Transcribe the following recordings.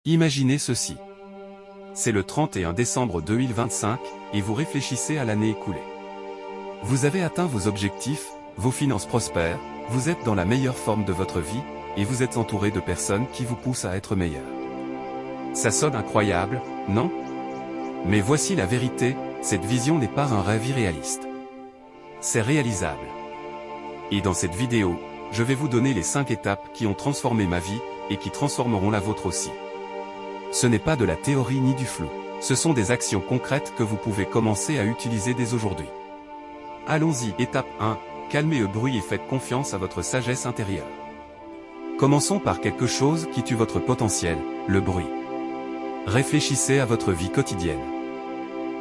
Imaginez ceci. C'est le 31 décembre 2025, et vous réfléchissez à l'année écoulée. Vous avez atteint vos objectifs, vos finances prospèrent, vous êtes dans la meilleure forme de votre vie, et vous êtes entouré de personnes qui vous poussent à être meilleur. Ça sonne incroyable, non? Mais voici la vérité, cette vision n'est pas un rêve irréaliste. C'est réalisable. Et dans cette vidéo, je vais vous donner les 5 étapes qui ont transformé ma vie, et qui transformeront la vôtre aussi. Ce n'est pas de la théorie ni du flou. Ce sont des actions concrètes que vous pouvez commencer à utiliser dès aujourd'hui. Allons-y. Étape 1. Calmez le bruit et faites confiance à votre sagesse intérieure. Commençons par quelque chose qui tue votre potentiel, le bruit. Réfléchissez à votre vie quotidienne.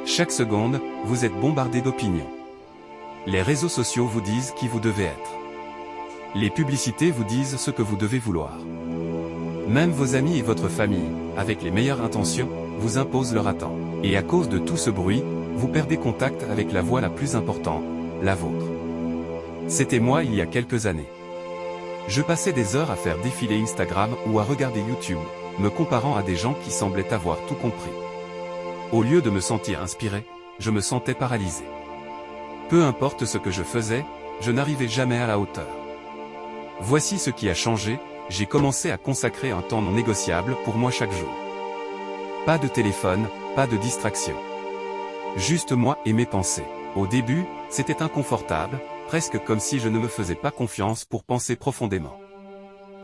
Chaque seconde, vous êtes bombardé d'opinions. Les réseaux sociaux vous disent qui vous devez être. Les publicités vous disent ce que vous devez vouloir. Même vos amis et votre famille, avec les meilleures intentions, vous imposent leur attente. Et à cause de tout ce bruit, vous perdez contact avec la voix la plus importante, la vôtre. C'était moi il y a quelques années. Je passais des heures à faire défiler Instagram ou à regarder YouTube, me comparant à des gens qui semblaient avoir tout compris. Au lieu de me sentir inspiré, je me sentais paralysé. Peu importe ce que je faisais, je n'arrivais jamais à la hauteur. Voici ce qui a changé, j'ai commencé à consacrer un temps non négociable pour moi chaque jour. Pas de téléphone, pas de distraction. Juste moi et mes pensées. Au début, c'était inconfortable, presque comme si je ne me faisais pas confiance pour penser profondément.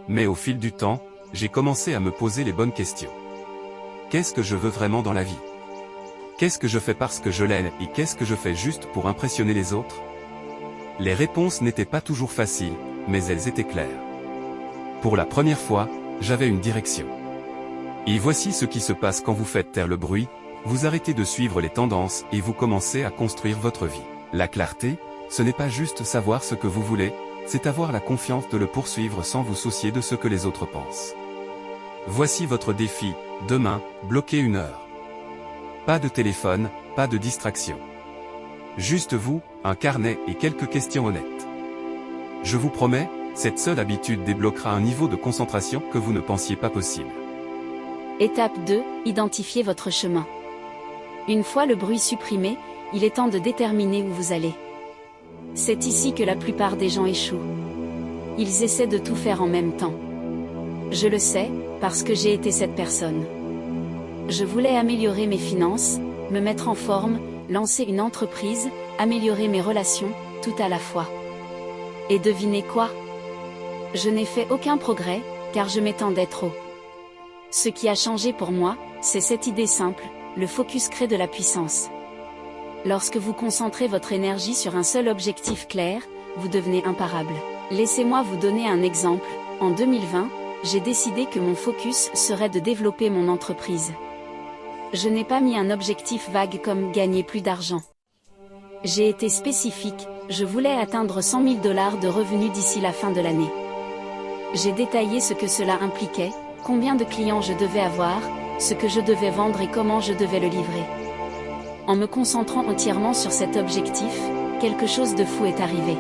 Mais au fil du temps, j'ai commencé à me poser les bonnes questions. Qu'est-ce que je veux vraiment dans la vie? Qu'est-ce que je fais parce que je l'aime et qu'est-ce que je fais juste pour impressionner les autres? Les réponses n'étaient pas toujours faciles, mais elles étaient claires. Pour la première fois, j'avais une direction. Et voici ce qui se passe quand vous faites taire le bruit, vous arrêtez de suivre les tendances et vous commencez à construire votre vie. La clarté, ce n'est pas juste savoir ce que vous voulez, c'est avoir la confiance de le poursuivre sans vous soucier de ce que les autres pensent. Voici votre défi, demain, bloquez 1 heure. Pas de téléphone, pas de distraction. Juste vous, un carnet et quelques questions honnêtes. Je vous promets, cette seule habitude débloquera un niveau de concentration que vous ne pensiez pas possible. Étape 2, identifiez votre chemin. Une fois le bruit supprimé, il est temps de déterminer où vous allez. C'est ici que la plupart des gens échouent. Ils essaient de tout faire en même temps. Je le sais, parce que j'ai été cette personne. Je voulais améliorer mes finances, me mettre en forme, lancer une entreprise, améliorer mes relations, tout à la fois. Et devinez quoi? Je n'ai fait aucun progrès, car je m'étendais trop. Ce qui a changé pour moi, c'est cette idée simple, le focus crée de la puissance. Lorsque vous concentrez votre énergie sur un seul objectif clair, vous devenez imparable. Laissez-moi vous donner un exemple. En 2020, j'ai décidé que mon focus serait de développer mon entreprise. Je n'ai pas mis un objectif vague comme gagner plus d'argent. J'ai été spécifique, je voulais atteindre 100 000 $ de revenus d'ici la fin de l'année. J'ai détaillé ce que cela impliquait, combien de clients je devais avoir, ce que je devais vendre et comment je devais le livrer. En me concentrant entièrement sur cet objectif, quelque chose de fou est arrivé.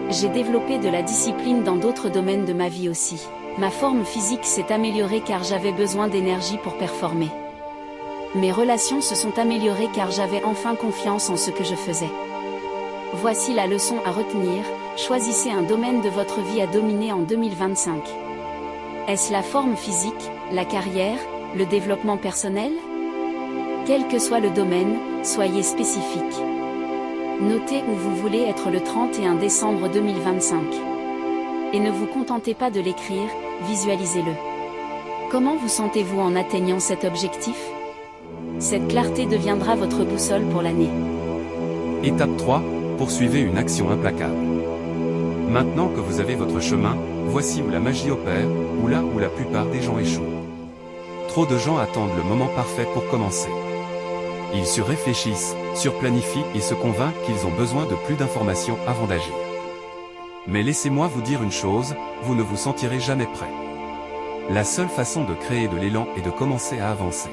J'ai développé de la discipline dans d'autres domaines de ma vie aussi. Ma forme physique s'est améliorée car j'avais besoin d'énergie pour performer. Mes relations se sont améliorées car j'avais enfin confiance en ce que je faisais. Voici la leçon à retenir, choisissez un domaine de votre vie à dominer en 2025. Est-ce la forme physique, la carrière, le développement personnel? Quel que soit le domaine, soyez spécifique. Notez où vous voulez être le 31 décembre 2025. Et ne vous contentez pas de l'écrire, visualisez-le. Comment vous sentez-vous en atteignant cet objectif? Cette clarté deviendra votre boussole pour l'année. Étape 3, poursuivez une action implacable. Maintenant que vous avez votre chemin, voici où la magie opère, ou là où la plupart des gens échouent. Trop de gens attendent le moment parfait pour commencer. Ils surréfléchissent, surplanifient et se convainquent qu'ils ont besoin de plus d'informations avant d'agir. Mais laissez-moi vous dire une chose, vous ne vous sentirez jamais prêt. La seule façon de créer de l'élan est de commencer à avancer.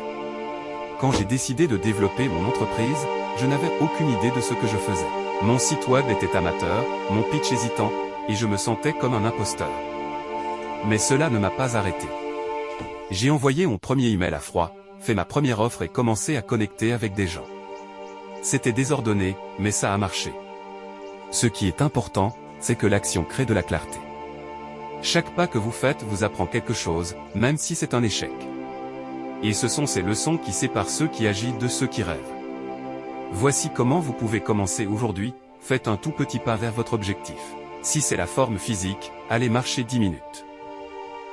Quand j'ai décidé de développer mon entreprise, je n'avais aucune idée de ce que je faisais. Mon site web était amateur, mon pitch hésitant, et je me sentais comme un imposteur. Mais cela ne m'a pas arrêté. J'ai envoyé mon premier email à froid, fait ma première offre et commencé à connecter avec des gens. C'était désordonné, mais ça a marché. Ce qui est important, c'est que l'action crée de la clarté. Chaque pas que vous faites vous apprend quelque chose, même si c'est un échec. Et ce sont ces leçons qui séparent ceux qui agissent de ceux qui rêvent. Voici comment vous pouvez commencer aujourd'hui, faites un tout petit pas vers votre objectif. Si c'est la forme physique, allez marcher 10 minutes.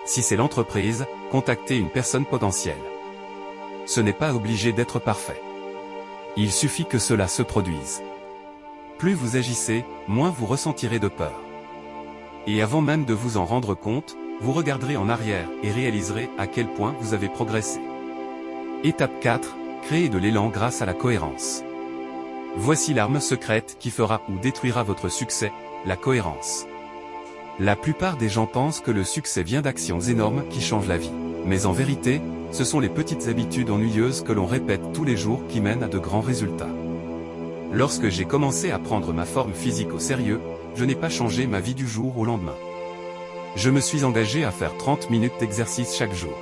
Si c'est l'entreprise, contactez une personne potentielle. Ce n'est pas obligé d'être parfait. Il suffit que cela se produise. Plus vous agissez, moins vous ressentirez de peur. Et avant même de vous en rendre compte, vous regarderez en arrière et réaliserez à quel point vous avez progressé. Étape 4, créer de l'élan grâce à la cohérence. Voici l'arme secrète qui fera ou détruira votre succès, la cohérence. La plupart des gens pensent que le succès vient d'actions énormes qui changent la vie. Mais en vérité, ce sont les petites habitudes ennuyeuses que l'on répète tous les jours qui mènent à de grands résultats. Lorsque j'ai commencé à prendre ma forme physique au sérieux, je n'ai pas changé ma vie du jour au lendemain. Je me suis engagé à faire 30 minutes d'exercice chaque jour.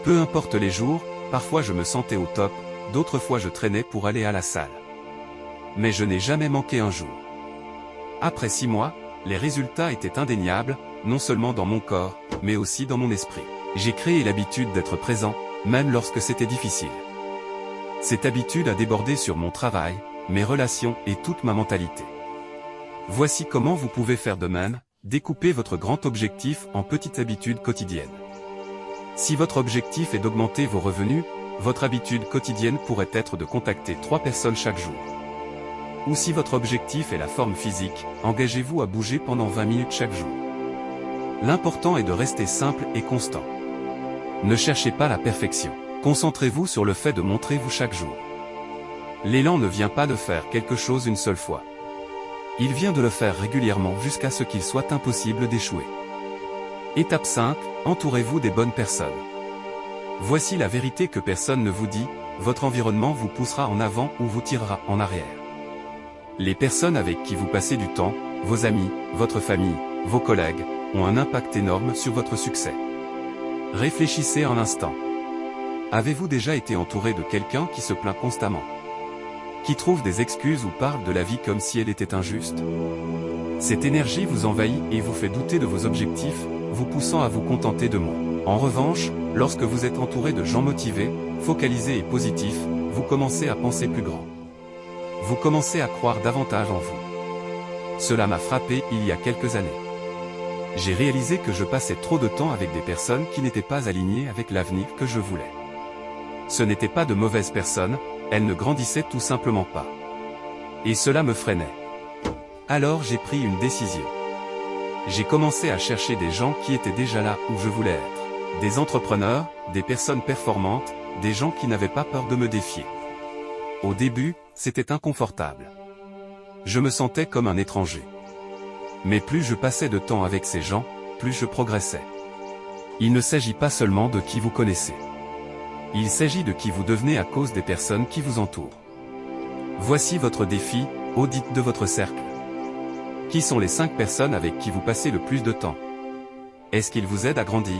Peu importe les jours, parfois je me sentais au top, d'autres fois je traînais pour aller à la salle. Mais je n'ai jamais manqué un jour. Après 6 mois, les résultats étaient indéniables, non seulement dans mon corps, mais aussi dans mon esprit. J'ai créé l'habitude d'être présent, même lorsque c'était difficile. Cette habitude a débordé sur mon travail, mes relations et toute ma mentalité. Voici comment vous pouvez faire de même, découpez votre grand objectif en petites habitudes quotidiennes. Si votre objectif est d'augmenter vos revenus, votre habitude quotidienne pourrait être de contacter 3 personnes chaque jour. Ou si votre objectif est la forme physique, engagez-vous à bouger pendant 20 minutes chaque jour. L'important est de rester simple et constant. Ne cherchez pas la perfection. Concentrez-vous sur le fait de montrer-vous chaque jour. L'élan ne vient pas de faire quelque chose une seule fois. Il vient de le faire régulièrement jusqu'à ce qu'il soit impossible d'échouer. Étape 5, entourez-vous des bonnes personnes. Voici la vérité que personne ne vous dit, votre environnement vous poussera en avant ou vous tirera en arrière. Les personnes avec qui vous passez du temps, vos amis, votre famille, vos collègues, ont un impact énorme sur votre succès. Réfléchissez un instant. Avez-vous déjà été entouré de quelqu'un qui se plaint constamment? Qui trouve des excuses ou parle de la vie comme si elle était injuste? Cette énergie vous envahit et vous fait douter de vos objectifs, vous poussant à vous contenter de moins. En revanche, lorsque vous êtes entouré de gens motivés, focalisés et positifs, vous commencez à penser plus grand. Vous commencez à croire davantage en vous. Cela m'a frappé il y a quelques années. J'ai réalisé que je passais trop de temps avec des personnes qui n'étaient pas alignées avec l'avenir que je voulais. Ce n'étaient pas de mauvaises personnes, elles ne grandissaient tout simplement pas. Et cela me freinait. Alors j'ai pris une décision. J'ai commencé à chercher des gens qui étaient déjà là où je voulais être. Des entrepreneurs, des personnes performantes, des gens qui n'avaient pas peur de me défier. Au début, c'était inconfortable. Je me sentais comme un étranger. Mais plus je passais de temps avec ces gens, plus je progressais. Il ne s'agit pas seulement de qui vous connaissez. Il s'agit de qui vous devenez à cause des personnes qui vous entourent. Voici votre défi, audit de votre cercle. Qui sont les 5 personnes avec qui vous passez le plus de temps? Est-ce qu'ils vous aident à grandir?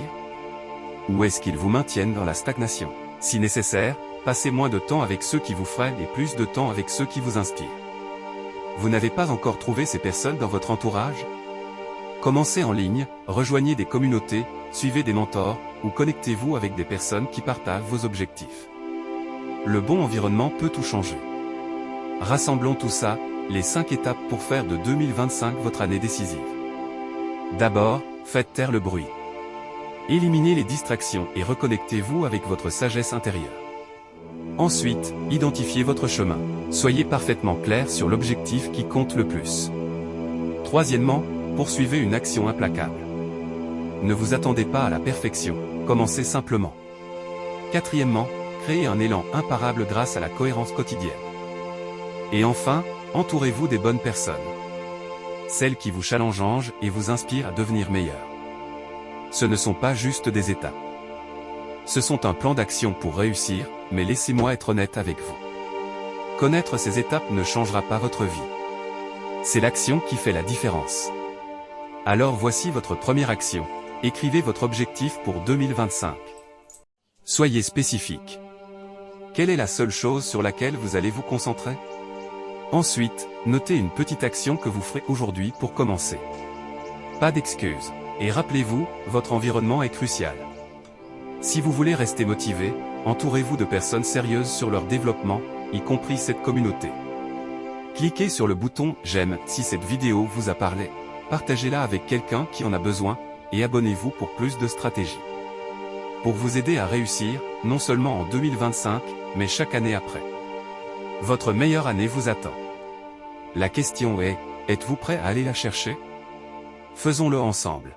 Ou est-ce qu'ils vous maintiennent dans la stagnation? Si nécessaire, passez moins de temps avec ceux qui vous freinent et plus de temps avec ceux qui vous inspirent. Vous n'avez pas encore trouvé ces personnes dans votre entourage? Commencez en ligne, rejoignez des communautés, suivez des mentors, ou connectez-vous avec des personnes qui partagent vos objectifs. Le bon environnement peut tout changer. Rassemblons tout ça, les 5 étapes pour faire de 2025 votre année décisive. D'abord, faites taire le bruit. Éliminez les distractions et reconnectez-vous avec votre sagesse intérieure. Ensuite, identifiez votre chemin. Soyez parfaitement clair sur l'objectif qui compte le plus. Troisièmement, poursuivez une action implacable. Ne vous attendez pas à la perfection, commencez simplement. Quatrièmement, créez un élan imparable grâce à la cohérence quotidienne. Et enfin, entourez-vous des bonnes personnes. Celles qui vous challengent et vous inspirent à devenir meilleur. Ce ne sont pas juste des étapes. Ce sont un plan d'action pour réussir, mais laissez-moi être honnête avec vous. Connaître ces étapes ne changera pas votre vie. C'est l'action qui fait la différence. Alors voici votre première action. Écrivez votre objectif pour 2025. Soyez spécifique. Quelle est la seule chose sur laquelle vous allez vous concentrer? Ensuite, notez une petite action que vous ferez aujourd'hui pour commencer. Pas d'excuses. Et rappelez-vous, votre environnement est crucial. Si vous voulez rester motivé, entourez-vous de personnes sérieuses sur leur développement, y compris cette communauté. Cliquez sur le bouton « J'aime » si cette vidéo vous a parlé, partagez-la avec quelqu'un qui en a besoin, et abonnez-vous pour plus de stratégies. Pour vous aider à réussir, non seulement en 2025, mais chaque année après. Votre meilleure année vous attend. La question est, êtes-vous prêt à aller la chercher? Faisons-le ensemble.